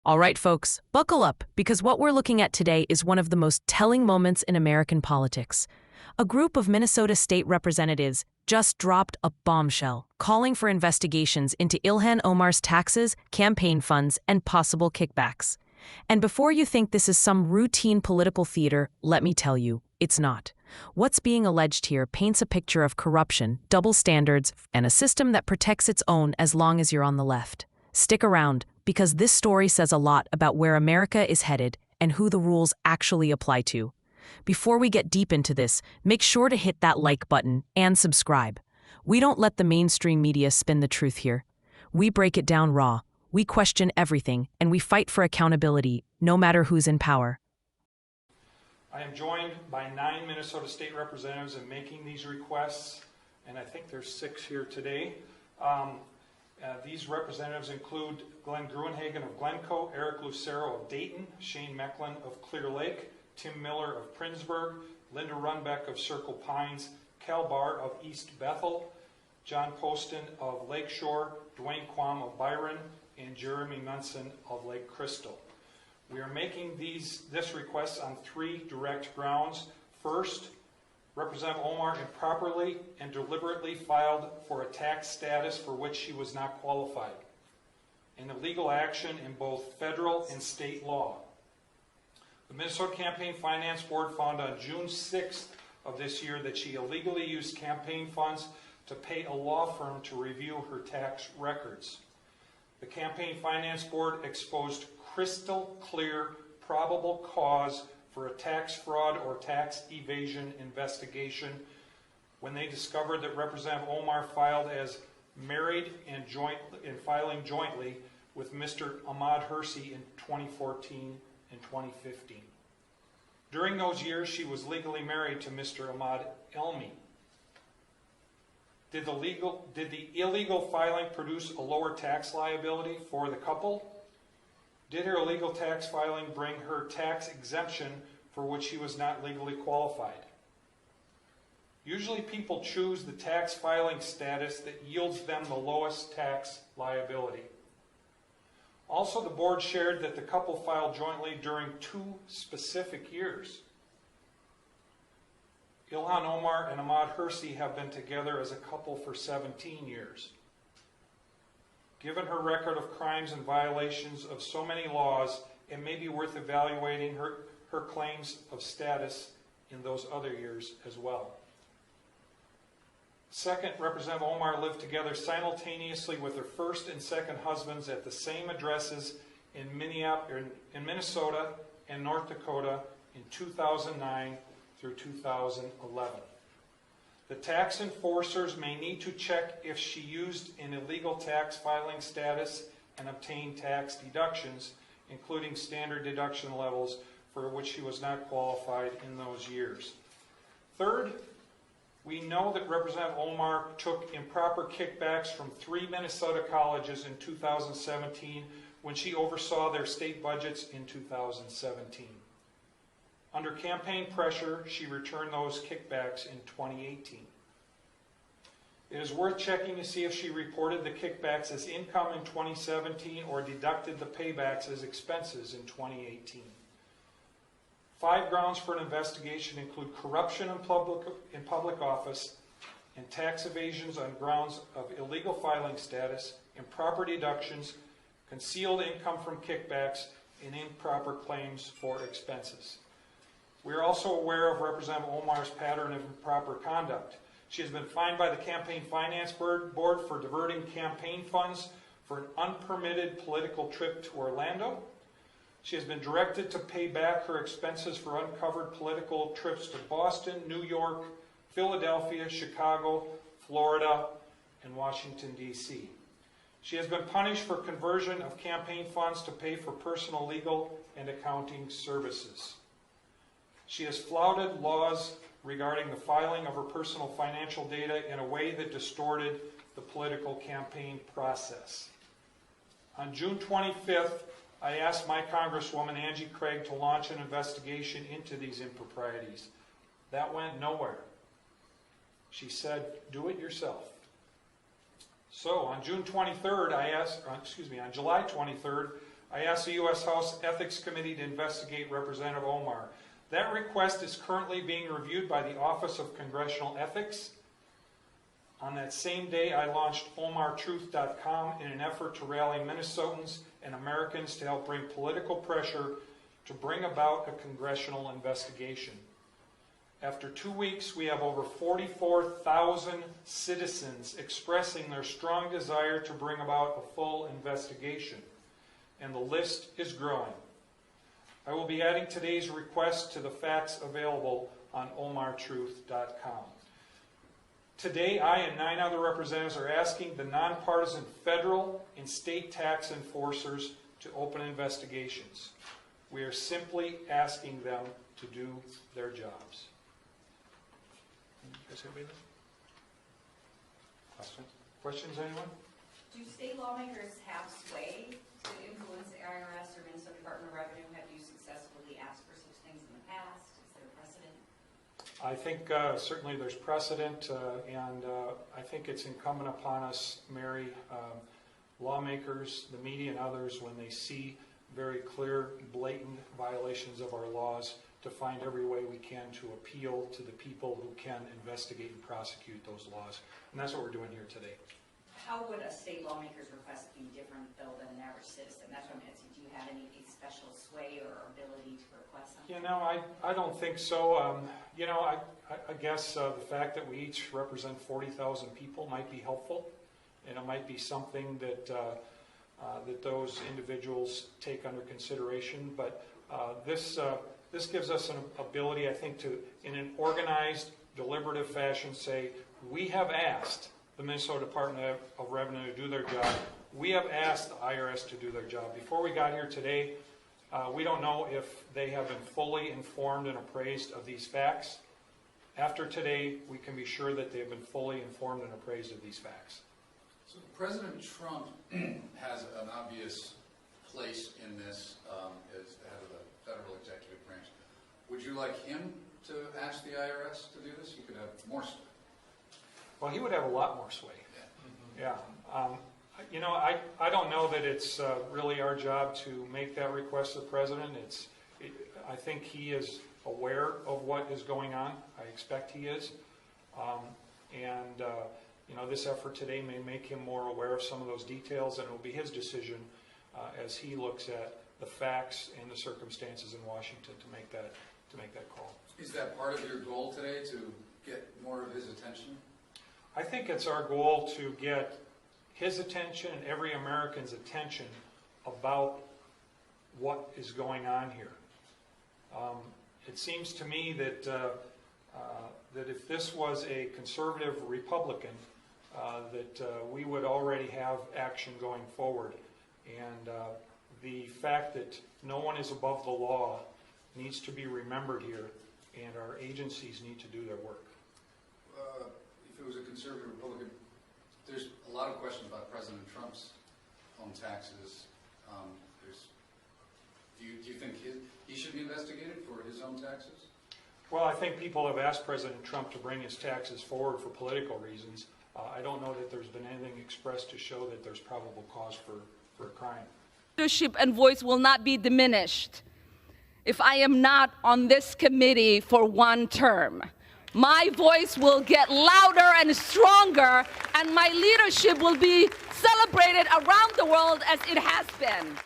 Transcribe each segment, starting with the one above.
All right, folks, buckle up, because what we're looking at today is one of the most telling moments in American politics. A group of Minnesota state representatives just dropped a bombshell, calling for investigations into Ilhan Omar's taxes, campaign funds, and possible kickbacks. And before you think this is some routine political theater, let me tell you, it's not. What's being alleged here paints a picture of corruption, double standards, and a system that protects its own as long as you're on the left. Stick around, because this story says a lot about where America is headed and who the rules actually apply to. Before we get deep into this, make sure to hit that like button and subscribe. We don't let the mainstream media spin the truth here. We break it down raw, we question everything, and we fight for accountability, no matter who's in power. I am joined by 9 Minnesota state representatives in making these requests, and I think there's 6 here today. These representatives include Glenn Gruenhagen of Glencoe, Eric Lucero of Dayton, Shane Mecklin of Clear Lake, Tim Miller of Princeburg, Linda Runbeck of Circle Pines, Cal Barr of East Bethel, John Poston of Lakeshore, Dwayne Quam of Byron, and Jeremy Munson of Lake Crystal. We are making this request on 3 direct grounds. First, Representative Omar improperly and deliberately filed for a tax status for which she was not qualified, an illegal action in both federal and state law. The Minnesota Campaign Finance Board found on June 6th of this year that she illegally used campaign funds to pay a law firm to review her tax records. The Campaign Finance Board exposed crystal clear probable cause for a tax fraud or tax evasion investigation when they discovered that Representative Omar filed as married and filing jointly with Mr. Ahmad Hersey in 2014 and 2015. During those years, she was legally married to Mr. Ahmad Elmi. Did the illegal filing produce a lower tax liability for the couple? Did her illegal tax filing bring her tax exemption for which she was not legally qualified? Usually people choose the tax filing status that yields them the lowest tax liability. Also, the board shared that the couple filed jointly during 2 specific years. Ilhan Omar and Ahmad Hersey have been together as a couple for 17 years. Given her record of crimes and violations of so many laws, it may be worth evaluating her claims of status in those other years as well. Second, Representative Omar lived together simultaneously with her first and second husbands at the same addresses in Minnesota and North Dakota in 2009 through 2011. The tax enforcers may need to check if she used an illegal tax filing status and obtained tax deductions, including standard deduction levels for which she was not qualified in those years. Third, we know that Representative Omar took improper kickbacks from 3 Minnesota colleges in 2017 when she oversaw their state budgets in 2017. Under campaign pressure, she returned those kickbacks in 2018. It is worth checking to see if she reported the kickbacks as income in 2017 or deducted the paybacks as expenses in 2018. 5 grounds for an investigation include corruption in public office and tax evasions on grounds of illegal filing status, improper deductions, concealed income from kickbacks, and improper claims for expenses. We are also aware of Representative Omar's pattern of improper conduct. She has been fined by the Campaign Finance Board for diverting campaign funds for an unpermitted political trip to Orlando. She has been directed to pay back her expenses for uncovered political trips to Boston, New York, Philadelphia, Chicago, Florida, and Washington, D.C. She has been punished for conversion of campaign funds to pay for personal legal and accounting services. She has flouted laws regarding the filing of her personal financial data in a way that distorted the political campaign process. On June 25th, I asked my Congresswoman Angie Craig to launch an investigation into these improprieties. That went nowhere. She said, do it yourself. So on July 23rd, I asked the U.S. House Ethics Committee to investigate Representative Omar. That request is currently being reviewed by the Office of Congressional Ethics. On that same day, I launched OmarTruth.com in an effort to rally Minnesotans and Americans to help bring political pressure to bring about a congressional investigation. After 2 weeks, we have over 44,000 citizens expressing their strong desire to bring about a full investigation, and the list is growing. I will be adding today's request to the facts available on OmarTruth.com. Today, I and 9 other representatives are asking the nonpartisan federal and state tax enforcers to open investigations. We are simply asking them to do their jobs. You guys have anything? Questions, anyone? Do state lawmakers have sway to influence the IRS or Minnesota Department of Revenue? Have you successfully asked for such things in the past? Is there a precedent? I think certainly there's precedent, and I think it's incumbent upon us, Mary, lawmakers, the media, and others, when they see very clear, blatant violations of our laws, to find every way we can to appeal to the people who can investigate and prosecute those laws. And that's what we're doing here today. How would a state lawmaker's request be different, though, than an average citizen? That's what I'm asking. Do you have any special sway or ability to request something? You know, I don't think so. You know, I guess the fact that we each represent 40,000 people might be helpful, and it might be something that that those individuals take under consideration. But this gives us an ability, I think, to, in an organized, deliberative fashion, say, we have asked the Minnesota Department of Revenue to do their job. We have asked the IRS to do their job. Before we got here today, we don't know if they have been fully informed and appraised of these facts. After today, we can be sure that they have been fully informed and appraised of these facts. So President Trump has an obvious place in this as the head of the federal executive branch. Would you like him to ask the IRS to do this? You could have more sway. Well, he would have a lot more sway. Yeah. You know, I don't know that it's really our job to make that request to the president. I think he is aware of what is going on. I expect he is. You know, this effort today may make him more aware of some of those details, and it will be his decision as he looks at the facts and the circumstances in Washington to make that call. Is that part of your goal today, to get more of his attention? I think it's our goal to get his attention and every American's attention about what is going on here. It seems to me that that if this was a conservative Republican, that we would already have action going forward. And the fact that no one is above the law needs to be remembered here, and our agencies need to do their work. If it was a conservative Republican, there's a lot of questions about President Trump's home taxes. Do you think he should be investigated for his own taxes? Well, I think people have asked President Trump to bring his taxes forward for political reasons. I don't know that there's been anything expressed to show that there's probable cause for a crime. Leadership and voice will not be diminished if I am not on this committee for one term. My voice will get louder and stronger, and my leadership will be celebrated around the world as it has been.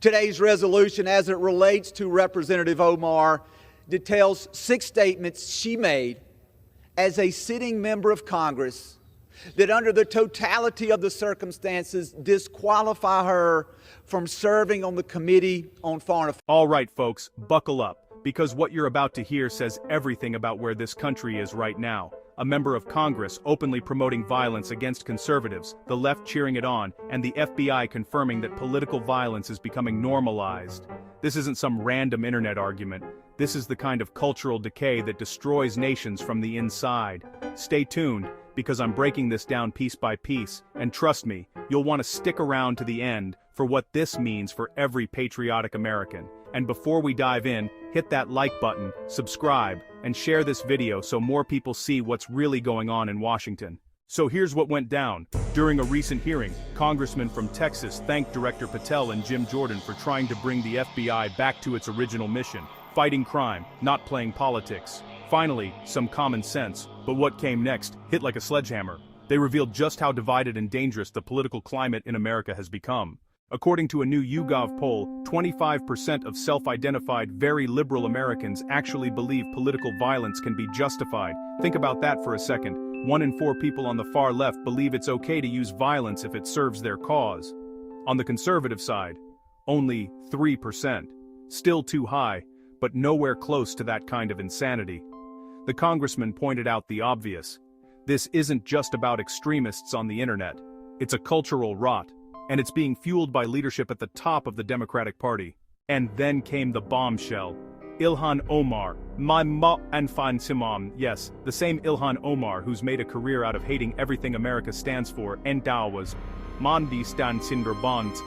Today's resolution, as it relates to Representative Omar, details 6 statements she made as a sitting member of Congress that, under the totality of the circumstances, disqualify her from serving on the Committee on Foreign Affairs. All right, folks, buckle up, because what you're about to hear says everything about where this country is right now. A member of Congress openly promoting violence against conservatives, the left cheering it on, and the FBI confirming that political violence is becoming normalized. This isn't some random internet argument. This is the kind of cultural decay that destroys nations from the inside. Stay tuned, because I'm breaking this down piece by piece, and trust me, you'll want to stick around to the end for what this means for every patriotic American. And before we dive in, hit that like button, subscribe, and share this video so more people see what's really going on in Washington. So here's what went down. During a recent hearing, congressmen from Texas thanked Director Patel and Jim Jordan for trying to bring the FBI back to its original mission, fighting crime, not playing politics. Finally, some common sense, but what came next hit like a sledgehammer. They revealed just how divided and dangerous the political climate in America has become. According to a new YouGov poll, 25% of self-identified very liberal Americans actually believe political violence can be justified. Think about that for a second. 1 in 4 people on the far left believe it's okay to use violence if it serves their cause. On the conservative side, only 3%. Still too high, but nowhere close to that kind of insanity. The congressman pointed out the obvious. This isn't just about extremists on the internet. It's a cultural rot, and it's being fueled by leadership at the top of the Democratic Party. And then came the bombshell. Ilhan Omar, yes, the same Ilhan Omar who's made a career out of hating everything America stands for, and was Mandi Stan Cinder Bonds,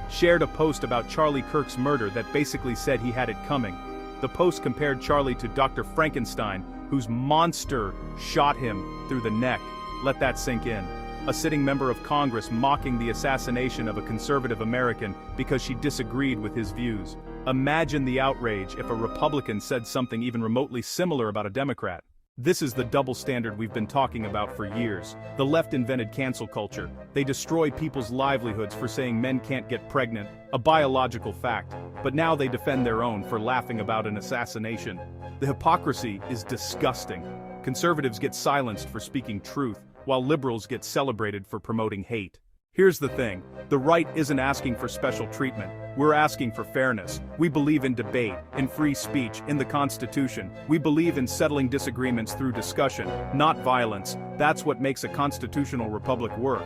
shared a post about Charlie Kirk's murder that basically said he had it coming. The post compared Charlie to Dr. Frankenstein, whose monster shot him through the neck. Let that sink in. A sitting member of Congress mocking the assassination of a conservative American because she disagreed with his views. Imagine the outrage if a Republican said something even remotely similar about a Democrat. This is the double standard we've been talking about for years. The left invented cancel culture. They destroy people's livelihoods for saying men can't get pregnant, a biological fact, but now they defend their own for laughing about an assassination. The hypocrisy is disgusting. Conservatives get silenced for speaking truth, while liberals get celebrated for promoting hate. Here's the thing, the right isn't asking for special treatment, we're asking for fairness. We believe in debate, in free speech, in the Constitution. We believe in settling disagreements through discussion, not violence. That's what makes a constitutional republic work.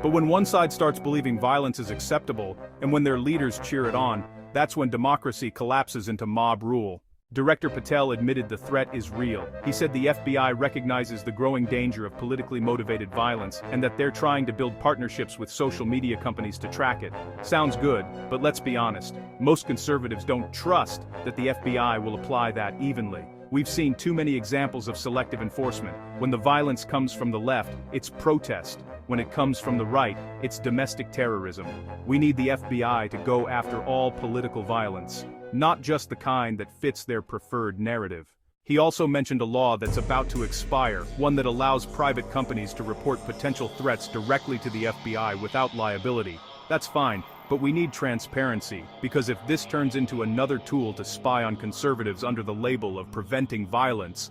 But when one side starts believing violence is acceptable, and when their leaders cheer it on, that's when democracy collapses into mob rule. Director Patel admitted the threat is real. He said the FBI recognizes the growing danger of politically motivated violence and that they're trying to build partnerships with social media companies to track it. Sounds good, but let's be honest. Most conservatives don't trust that the FBI will apply that evenly. We've seen too many examples of selective enforcement. When the violence comes from the left, it's protest. When it comes from the right, it's domestic terrorism. We need the FBI to go after all political violence, not just the kind that fits their preferred narrative. He also mentioned a law that's about to expire, one that allows private companies to report potential threats directly to the FBI without liability. That's fine, but we need transparency, because if this turns into another tool to spy on conservatives under the label of preventing violence,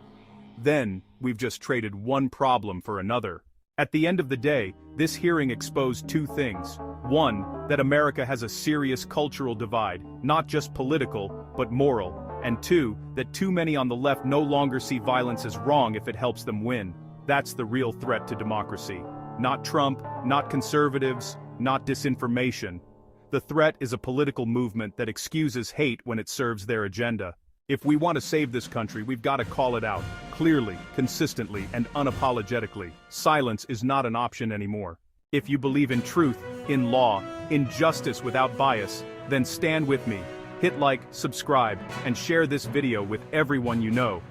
then we've just traded one problem for another. At the end of the day, this hearing exposed two things. One, that America has a serious cultural divide, not just political, but moral. And two, that too many on the left no longer see violence as wrong if it helps them win. That's the real threat to democracy. Not Trump, not conservatives, not disinformation. The threat is a political movement that excuses hate when it serves their agenda. If we want to save this country, we've got to call it out, clearly, consistently, and unapologetically. Silence is not an option anymore. If you believe in truth, in law, in justice without bias, then stand with me. Hit like, subscribe, and share this video with everyone you know.